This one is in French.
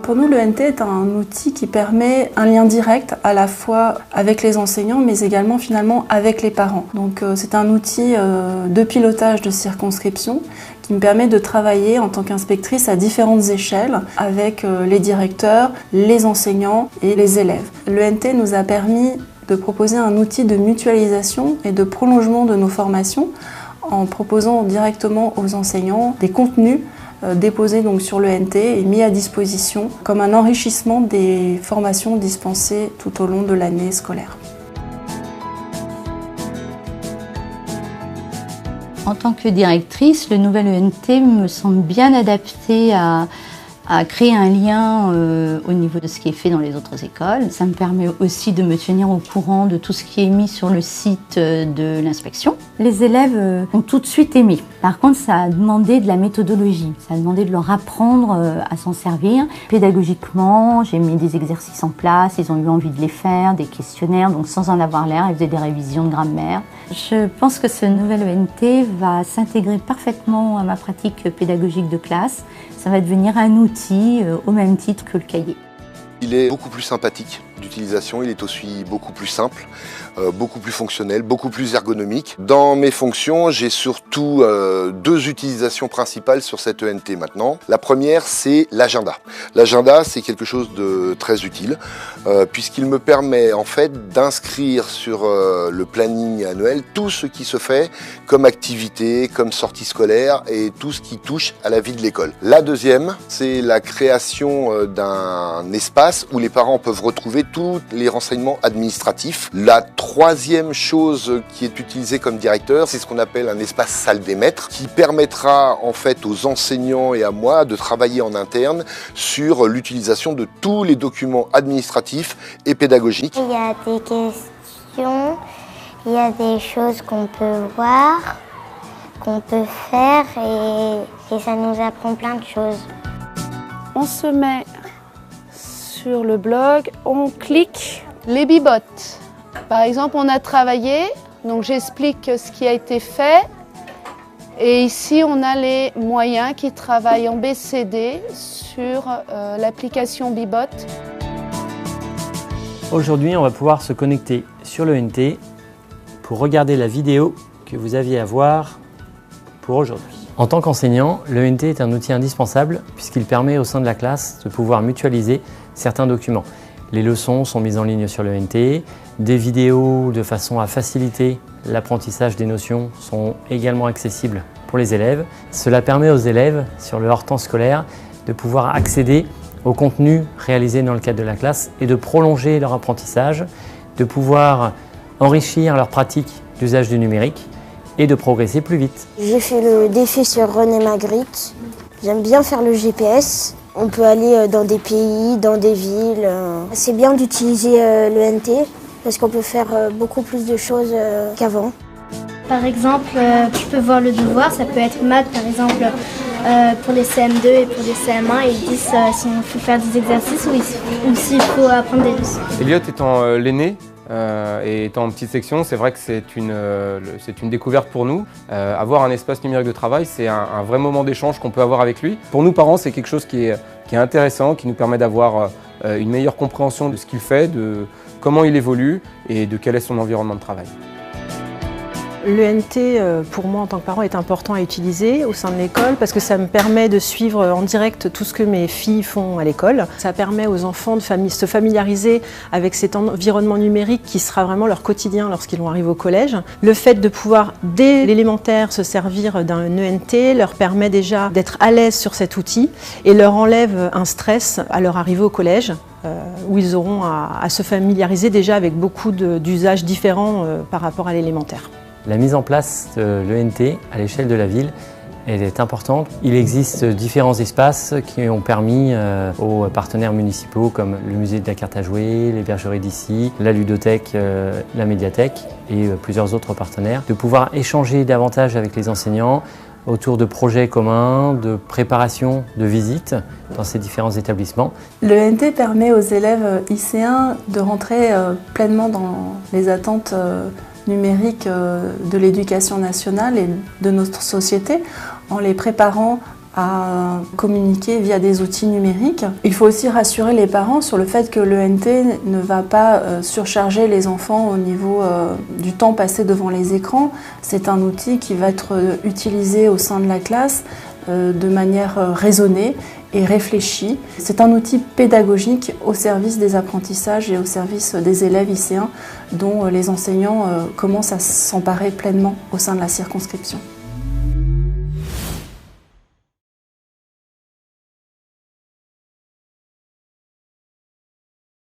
Pour nous, l'ENT est un outil qui permet un lien direct à la fois avec les enseignants, mais également finalement avec les parents. Donc c'est un outil de pilotage de circonscription qui me permet de travailler en tant qu'inspectrice à différentes échelles avec les directeurs, les enseignants et les élèves. L'ENT nous a permis de proposer un outil de mutualisation et de prolongement de nos formations en proposant directement aux enseignants des contenus déposés donc sur l'ENT et mis à disposition comme un enrichissement des formations dispensées tout au long de l'année scolaire. En tant que directrice, le nouvel ENT me semble bien adapté à créer un lien au niveau de ce qui est fait dans les autres écoles. Ça me permet aussi de me tenir au courant de tout ce qui est mis sur le site de l'inspection. Les élèves ont tout de suite aimé. Par contre, ça a demandé de la méthodologie. Ça a demandé de leur apprendre à s'en servir. Pédagogiquement, j'ai mis des exercices en place, ils ont eu envie de les faire, des questionnaires, donc sans en avoir l'air, ils faisaient des révisions de grammaire. Je pense que ce nouvel ENT va s'intégrer parfaitement à ma pratique pédagogique de classe. Ça va devenir un outil au même titre que le cahier. Il est beaucoup plus sympathique d'utilisation, il est aussi beaucoup plus simple, beaucoup plus fonctionnel, beaucoup plus ergonomique. Dans mes fonctions, j'ai surtout deux utilisations principales sur cette ENT maintenant. La première, c'est l'agenda. L'agenda, c'est quelque chose de très utile puisqu'il me permet en fait d'inscrire sur le planning annuel tout ce qui se fait comme activité, comme sortie scolaire et tout ce qui touche à la vie de l'école. La deuxième, c'est la création d'un espace où les parents peuvent retrouver tous les renseignements administratifs. La troisième chose qui est utilisée comme directeur, c'est ce qu'on appelle un espace salle des maîtres qui permettra en fait aux enseignants et à moi de travailler en interne sur l'utilisation de tous les documents administratifs et pédagogiques. Il y a des questions, il y a des choses qu'on peut voir, qu'on peut faire et ça nous apprend plein de choses. On se met sur le blog, on clique les bibottes. Par exemple, on a travaillé, donc j'explique ce qui a été fait. Et ici, on a les moyens qui travaillent en BCD sur l'application Bibot. Aujourd'hui, on va pouvoir se connecter sur l'ENT pour regarder la vidéo que vous aviez à voir pour aujourd'hui. En tant qu'enseignant, l'ENT est un outil indispensable puisqu'il permet au sein de la classe de pouvoir mutualiser certains documents. Les leçons sont mises en ligne sur l'ENT, des vidéos de façon à faciliter l'apprentissage des notions sont également accessibles pour les élèves. Cela permet aux élèves, sur le hors-temps scolaire, de pouvoir accéder au contenu réalisé dans le cadre de la classe et de prolonger leur apprentissage, de pouvoir enrichir leur pratique d'usage du numérique et de progresser plus vite. J'ai fait le défi sur René Magritte. J'aime bien faire le GPS. On peut aller dans des pays, dans des villes. C'est bien d'utiliser l'ENT parce qu'on peut faire beaucoup plus de choses qu'avant. Par exemple, tu peux voir le devoir, ça peut être maths par exemple pour les CM2 et pour les CM1. Ils disent s'il faut faire des exercices ou s'il faut apprendre des leçons. Elliot étant l'aîné, et étant en petite section, c'est vrai que c'est une découverte pour nous. Avoir un espace numérique de travail, c'est un vrai moment d'échange qu'on peut avoir avec lui. Pour nous parents, c'est quelque chose qui est intéressant, qui nous permet d'avoir une meilleure compréhension de ce qu'il fait, de comment il évolue et de quel est son environnement de travail. L'ENT, pour moi en tant que parent, est important à utiliser au sein de l'école parce que ça me permet de suivre en direct tout ce que mes filles font à l'école. Ça permet aux enfants de se familiariser avec cet environnement numérique qui sera vraiment leur quotidien lorsqu'ils vont arriver au collège. Le fait de pouvoir, dès l'élémentaire, se servir d'un ENT leur permet déjà d'être à l'aise sur cet outil et leur enlève un stress à leur arrivée au collège, où ils auront à se familiariser déjà avec beaucoup d'usages différents par rapport à l'élémentaire. La mise en place de l'ENT à l'échelle de la ville est importante. Il existe différents espaces qui ont permis aux partenaires municipaux comme le musée de la carte à jouer, les bergeries d'ici, la ludothèque, la médiathèque et plusieurs autres partenaires de pouvoir échanger davantage avec les enseignants autour de projets communs, de préparation de visites dans ces différents établissements. L'ENT permet aux élèves lycéens de rentrer pleinement dans les attentes numériques de l'éducation nationale et de notre société en les préparant à communiquer via des outils numériques. Il faut aussi rassurer les parents sur le fait que l'ENT ne va pas surcharger les enfants au niveau du temps passé devant les écrans. C'est un outil qui va être utilisé au sein de la classe de manière raisonnée et réfléchie. C'est un outil pédagogique au service des apprentissages et au service des élèves lycéens dont les enseignants commencent à s'emparer pleinement au sein de la circonscription.